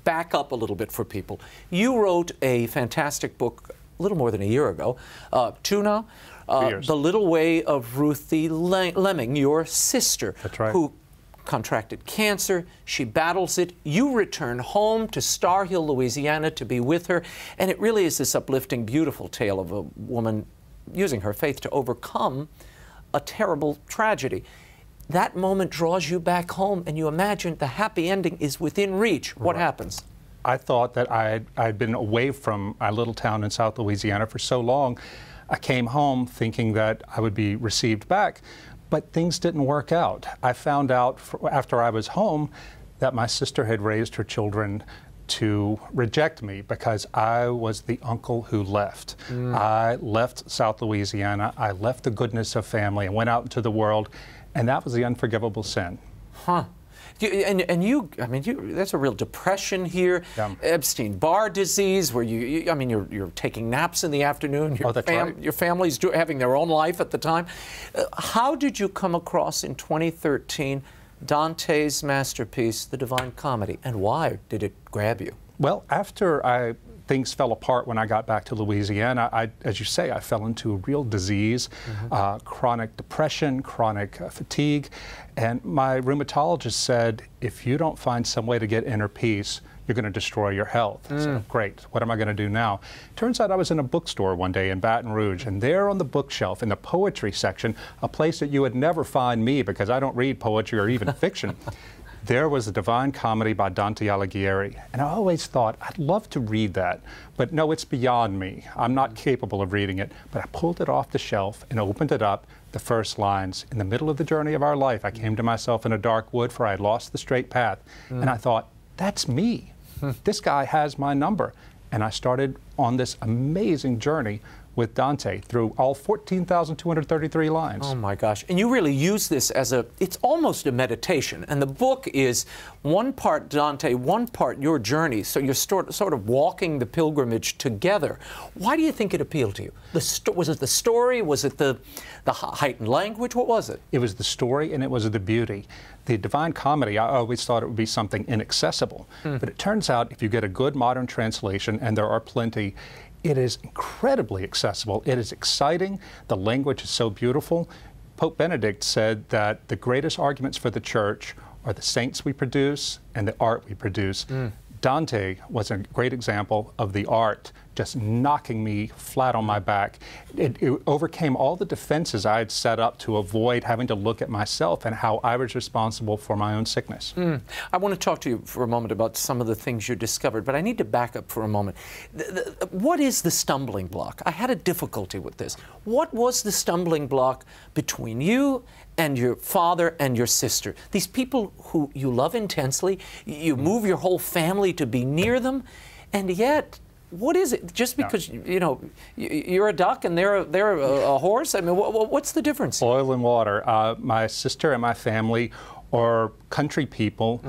back up a little bit for people. You wrote a fantastic book a little more than a year ago, two now? 2 years. The Little Way of Ruthie Lemming, your sister. That's right. Who contracted cancer. She battles it. You return home to Star Hill, Louisiana to be with her. And it really is this uplifting, beautiful tale of a woman using her faith to overcome a terrible tragedy. That moment draws you back home, and you imagine the happy ending is within reach. What happens? I thought that I'd been away from my little town in South Louisiana for so long. I came home thinking that I would be received back. But things didn't work out. I found out after I was home that my sister had raised her children to reject me because I was the uncle who left. I left South Louisiana, I left the goodness of family and went out into the world, and that was the unforgivable sin. Huh. That's a real depression here. Yeah. Epstein-Barr disease, where you're taking naps in the afternoon. Your family's having their own life at the time. How did you come across in 2013 Dante's masterpiece, The Divine Comedy, and why did it grab you? Well, after things fell apart when I got back to Louisiana, as you say, I fell into a real disease, chronic depression, chronic fatigue, and my rheumatologist said, if you don't find some way to get inner peace, you're going to destroy your health. I said, great, what am I going to do now? Turns out I was in a bookstore one day in Baton Rouge, and there on the bookshelf in the poetry section, a place that you would never find me because I don't read poetry or even fiction, there was The Divine Comedy by Dante Alighieri. And I always thought, I'd love to read that, but no, it's beyond me. I'm not capable of reading it. But I pulled it off the shelf and opened it up. The first lines, in the middle of the journey of our life, I came to myself in a dark wood, for I had lost the straight path. And I thought, that's me. This guy has my number. And I started on this amazing journey with Dante through all 14,233 lines. Oh my gosh. And you really use this as it's almost a meditation. And the book is one part Dante, one part your journey. So you're sort of walking the pilgrimage together. Why do you think it appealed to you? Was it the story? Was it the heightened language? What was it? It was the story and it was the beauty. The Divine Comedy, I always thought it would be something inaccessible. But it turns out if you get a good modern translation, and there are plenty, it is incredibly accessible. It is exciting. The language is so beautiful. Pope Benedict said that the greatest arguments for the church are the saints we produce and the art we produce. Dante was a great example of the art just knocking me flat on my back. It overcame all the defenses I had set up to avoid having to look at myself and how I was responsible for my own sickness. I want to talk to you for a moment about some of the things you discovered, but I need to back up for a moment. What is the stumbling block? I had a difficulty with this. What was the stumbling block between you and your father and your sister? These people who you love intensely, you move your whole family to be near them, and yet, what is it? Just because, you know, you're a duck and they're a horse? I mean, what's the difference? Oil and water. My sister and my family are country people.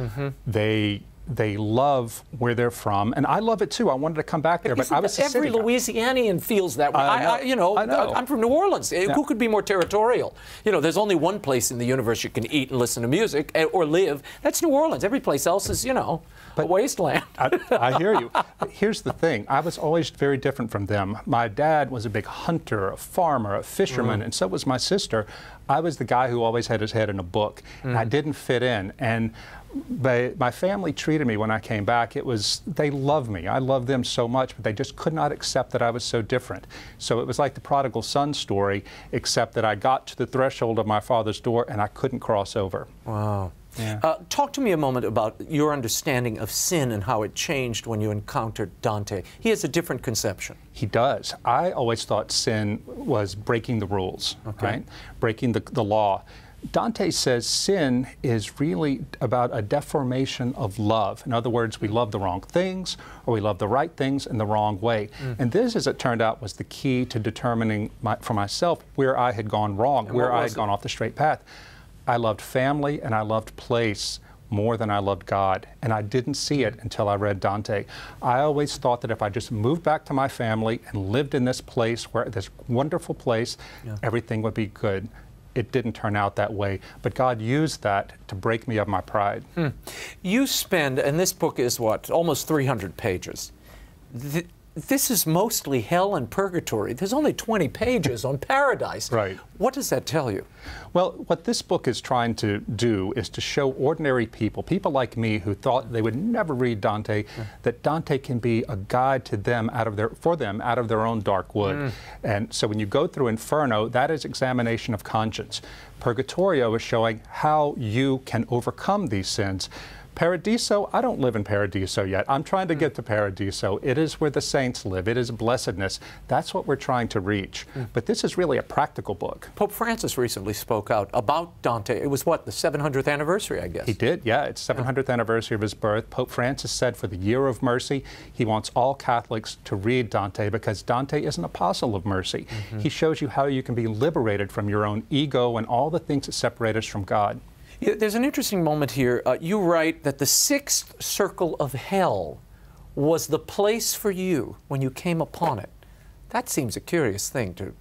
They love where they're from, and I love it too. I wanted to come back there, but I was every Louisianian feels that way. I know. I'm from New Orleans. Yeah. Who could be more territorial? You know, there's only one place in the universe you can eat and listen to music or live. That's New Orleans. Every place else is, you know, a wasteland. I hear you. But here's the thing. I was always very different from them. My dad was a big hunter, a farmer, a fisherman, and so was my sister. I was the guy who always had his head in a book. And I didn't fit in. And my family treated me when I came back, they loved me. I loved them so much, but they just could not accept that I was so different. So it was like the prodigal son story, except that I got to the threshold of my father's door and I couldn't cross over. Wow. Yeah. Talk to me a moment about your understanding of sin and how it changed when you encountered Dante. He has a different conception. He does. I always thought sin was breaking the rules, right? Breaking the law. Dante says sin is really about a deformation of love. In other words, we love the wrong things, or we love the right things in the wrong way. And this, as it turned out, was the key to determining for myself where I had gone wrong, where I had gone off the straight path. I loved family and I loved place more than I loved God, and I didn't see it until I read Dante. I always thought that if I just moved back to my family and lived in this place, this wonderful place, everything would be good. It didn't turn out that way, but God used that to break me of my pride. You spend, and this book is what, almost 300 pages. This is mostly hell and purgatory. There's only 20 pages on paradise. Right. What does that tell you? Well, what this book is trying to do is to show ordinary people, people like me who thought they would never read Dante, that Dante can be a guide to them for them out of their own dark wood. And so when you go through Inferno, that is examination of conscience. Purgatorio is showing how you can overcome these sins. Paradiso, I don't live in Paradiso yet. I'm trying to get to Paradiso. It is where the saints live. It is blessedness. That's what we're trying to reach. But this is really a practical book. Pope Francis recently spoke out about Dante. It was what, the 700th anniversary, I guess? He did, yeah. It's 700th anniversary of his birth. Pope Francis said for the Year of Mercy, he wants all Catholics to read Dante because Dante is an apostle of mercy. He shows you how you can be liberated from your own ego and all the things that separate us from God. Yeah, there's an interesting moment here. You write that the sixth circle of hell was the place for you when you came upon it. That seems a curious thing to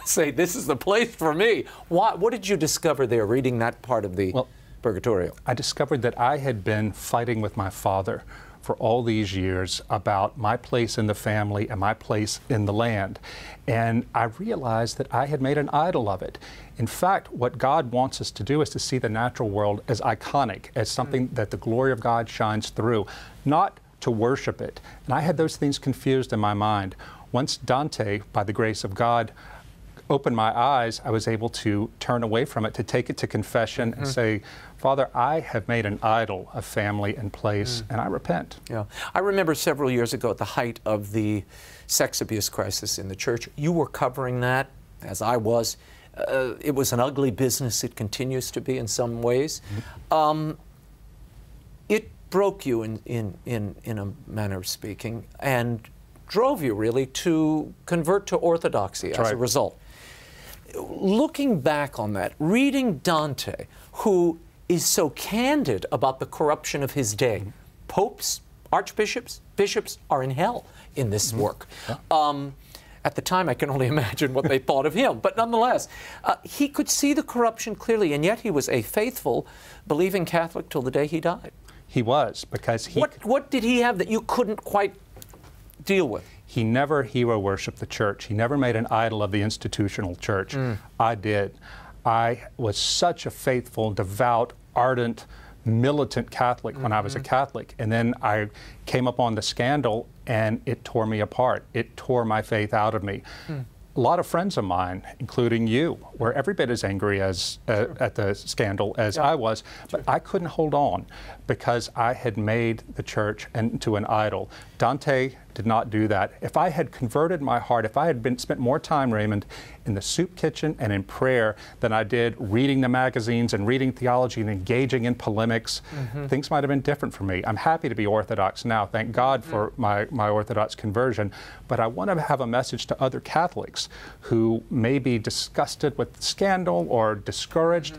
say, this is the place for me. What did you discover there, reading that part of the Purgatorio? I discovered that I had been fighting with my father for all these years about my place in the family and my place in the land. And I realized that I had made an idol of it. In fact, what God wants us to do is to see the natural world as iconic, as something that the glory of God shines through, not to worship it. And I had those things confused in my mind. Once Dante, by the grace of God, opened my eyes, I was able to turn away from it, to take it to confession and say, Father, I have made an idol of family and place, and I repent. Yeah. I remember several years ago at the height of the sex abuse crisis in the church, you were covering that, as I was. It was an ugly business. It continues to be in some ways. It broke you in a manner of speaking, and drove you really to convert to Orthodoxy as a result. Looking back on that, reading Dante, who is so candid about the corruption of his day, popes, archbishops, bishops are in hell in this work. At the time, I can only imagine what they thought of him. But nonetheless, he could see the corruption clearly, and yet he was a faithful, believing Catholic till the day he died. He was, because he... What did he have that you couldn't quite deal with? He never hero worshipped the church. He never made an idol of the institutional church. I did. I was such a faithful, devout, ardent, militant Catholic when I was a Catholic. And then I came upon the scandal and it tore me apart. It tore my faith out of me. A lot of friends of mine, including you, were every bit as angry as at the scandal as I was, but I couldn't hold on because I had made the church into an idol. Dante did not do that. If I had converted my heart, if I had spent more time, Raymond, in the soup kitchen and in prayer than I did reading the magazines and reading theology and engaging in polemics, things might have been different for me. I'm happy to be Orthodox now. Thank God for my Orthodox conversion. But I want to have a message to other Catholics who may be disgusted with the scandal or discouraged.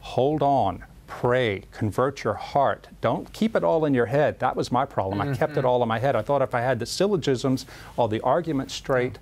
Hold on. Pray, convert your heart. Don't keep it all in your head. That was my problem. I kept it all in my head. I thought if I had the syllogisms, all the arguments straight,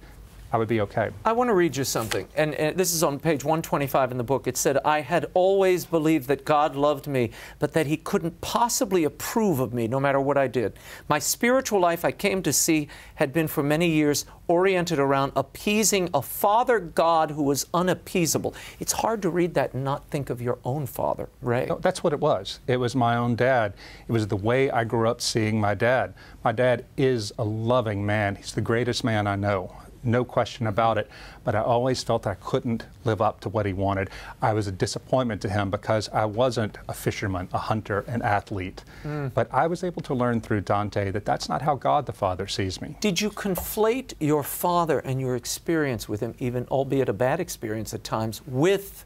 I would be okay. I want to read you something, and this is on page 125 in the book. It said, I had always believed that God loved me, but that he couldn't possibly approve of me no matter what I did. My spiritual life, I came to see, had been for many years oriented around appeasing a Father God who was unappeasable. It's hard to read that and not think of your own father, Ray. No, that's what it was. It was my own dad. It was the way I grew up seeing my dad. My dad is a loving man. He's the greatest man I know. No question about it, but I always felt I couldn't live up to what he wanted. I was a disappointment to him because I wasn't a fisherman, a hunter, an athlete. But I was able to learn through Dante that that's not how God the Father sees me. Did you conflate your father and your experience with him, even albeit a bad experience at times, with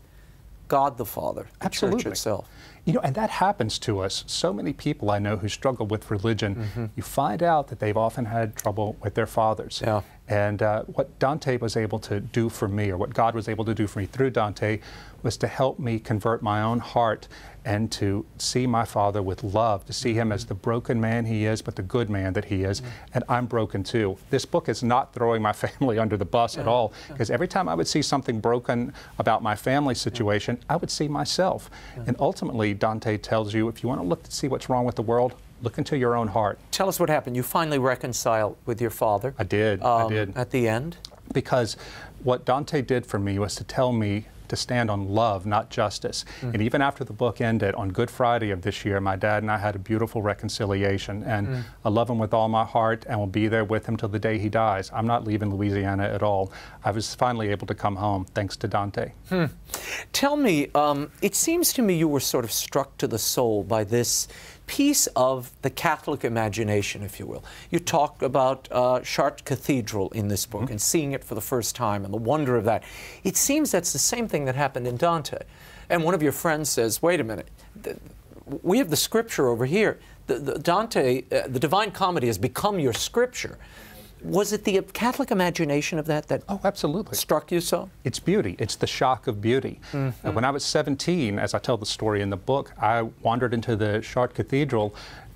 God the Father, the church itself? You know, and that happens to us. So many people I know who struggle with religion, you find out that they've often had trouble with their fathers. And what Dante was able to do for me, or what God was able to do for me through Dante, was to help me convert my own heart and to see my father with love, to see him as the broken man he is, but the good man that he is. And I'm broken too. This book is not throwing my family under the bus at all, because every time I would see something broken about my family situation, I would see myself. And ultimately, Dante tells you, if you want to look to see what's wrong with the world, look into your own heart. Tell us what happened. You finally reconciled with your father. I did. I did. At the end? Because what Dante did for me was to tell me to stand on love, not justice. And even after the book ended, on Good Friday of this year, my dad and I had a beautiful reconciliation. And I love him with all my heart and will be there with him till the day he dies. I'm not leaving Louisiana at all. I was finally able to come home, thanks to Dante. Tell me, it seems to me you were sort of struck to the soul by this piece of the Catholic imagination, if you will. You talk about Chartres Cathedral in this book and seeing it for the first time and the wonder of that. It seems that's the same thing that happened in Dante. And one of your friends says, wait a minute, we have the scripture over here. Dante, the Divine Comedy has become your scripture. Was it the Catholic imagination of that oh, absolutely. Struck you so? It's beauty. It's the shock of beauty. When I was 17, as I tell the story in the book, I wandered into the Chartres Cathedral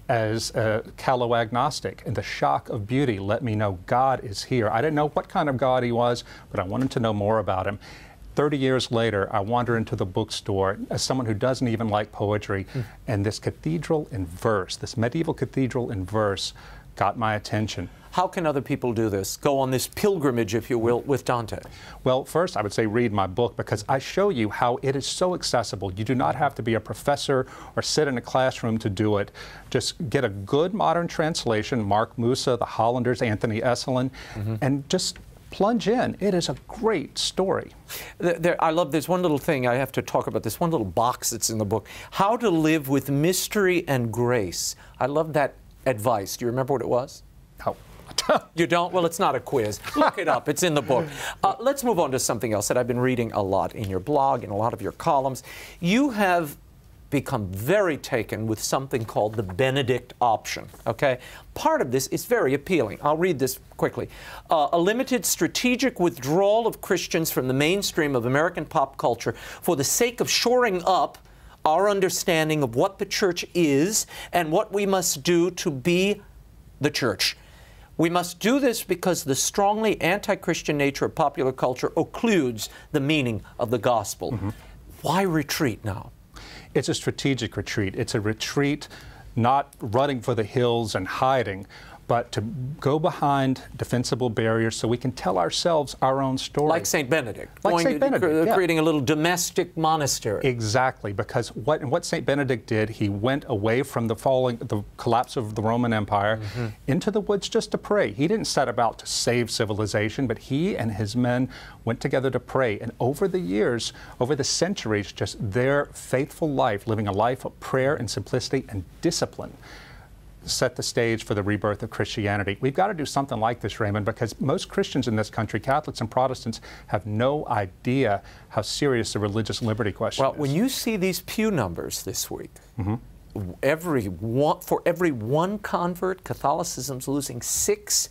as a callow agnostic, and the shock of beauty let me know God is here. I didn't know what kind of God he was, but I wanted to know more about him. 30 years later, I wander into the bookstore as someone who doesn't even like poetry, and this cathedral in verse, this medieval cathedral in verse, got my attention. How can other people do this? Go on this pilgrimage, if you will, with Dante? Well, first, I would say read my book, because I show you how it is so accessible. You do not have to be a professor or sit in a classroom to do it. Just get a good modern translation, Mark Musa, the Hollanders, Anthony Esselin, and just plunge in. It is a great story. I love this one little thing. I have to talk about this one little box that's in the book. How to live with mystery and grace. I love that advice. Do you remember what it was? No. You don't? Well, it's not a quiz. Look it up. It's in the book. Let's move on to something else that I've been reading a lot in your blog and a lot of your columns. You have become very taken with something called the Benedict option, okay? Part of this is very appealing. I'll read this quickly. A limited strategic withdrawal of Christians from the mainstream of American pop culture for the sake of shoring up our understanding of what the church is and what we must do to be the church. We must do this because the strongly anti-Christian nature of popular culture occludes the meaning of the gospel. Why retreat now? It's a strategic retreat. It's a retreat not running for the hills and hiding, but to go behind defensible barriers so we can tell ourselves our own story. Like St. Benedict. Like St. Benedict, yeah. Creating a little domestic monastery. Exactly, because what St. Benedict did, he went away from the collapse of the Roman Empire into the woods just to pray. He didn't set about to save civilization, but he and his men went together to pray. And over the years, over the centuries, just their faithful life, living a life of prayer and simplicity and discipline, set the stage for the rebirth of Christianity. We've got to do something like this, Raymond, because most Christians in this country, Catholics and Protestants, have no idea how serious the religious liberty question is. Well, when you see these Pew numbers this week, for every one convert, Catholicism's losing 6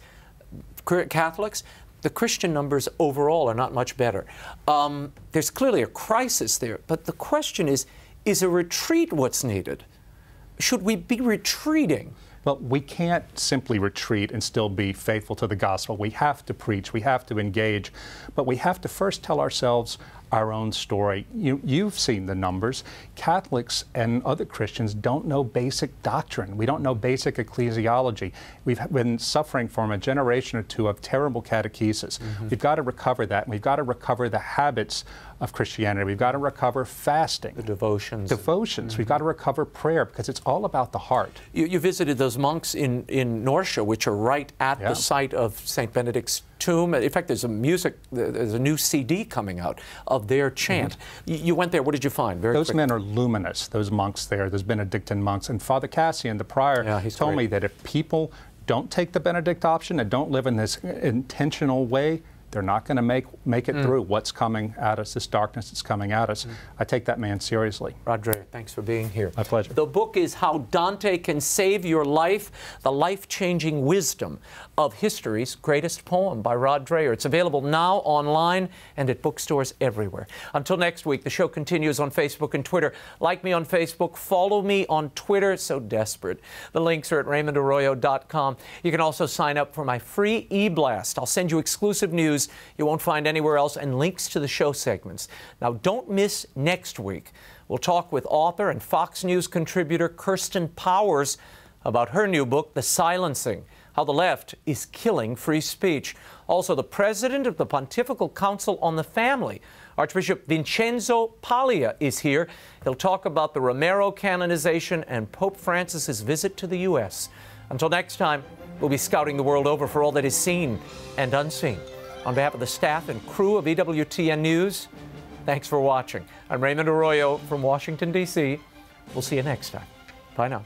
Catholics. The Christian numbers overall are not much better. There's clearly a crisis there, but the question is a retreat what's needed? Should we be retreating? Well, we can't simply retreat and still be faithful to the gospel. We have to preach, we have to engage, but we have to first tell ourselves our own story. You've seen the numbers. Catholics and other Christians don't know basic doctrine. We don't know basic ecclesiology. We've been suffering from a generation or two of terrible catechesis. We've got to recover that. We've got to recover the habits of Christianity. We've got to recover fasting. The devotions. We've got to recover prayer because it's all about the heart. You visited those monks in Norcia, which are right at the site of St. Benedict's tomb. In fact, there's a new CD coming out of their chant. You went there. What did you find? Those men are luminous, those monks there, those Benedictine monks. And Father Cassian, the prior, told me that if people don't take the Benedict option and don't live in this intentional way, they're not going to make it through what's coming at us, this darkness that's coming at us. I take that man seriously. Rod Dreher, thanks for being here. My pleasure. The book is How Dante Can Save Your Life, the life-changing wisdom of history's greatest poem by Rod Dreher. It's available now online and at bookstores everywhere. Until next week, the show continues on Facebook and Twitter. Like me on Facebook, follow me on Twitter. So desperate. The links are at RaymondArroyo.com. You can also sign up for my free e-blast. I'll send you exclusive news you won't find anywhere else and links to the show segments. Now, don't miss next week. We'll talk with author and Fox News contributor Kirsten Powers about her new book, The Silencing: How the Left is Killing Free Speech. Also, the president of the Pontifical Council on the Family, Archbishop Vincenzo Paglia, is here. He'll talk about the Romero canonization and Pope Francis's visit to the U.S. Until next time, we'll be scouting the world over for all that is seen and unseen. On behalf of the staff and crew of EWTN News, thanks for watching. I'm Raymond Arroyo from Washington, D.C. We'll see you next time. Bye now.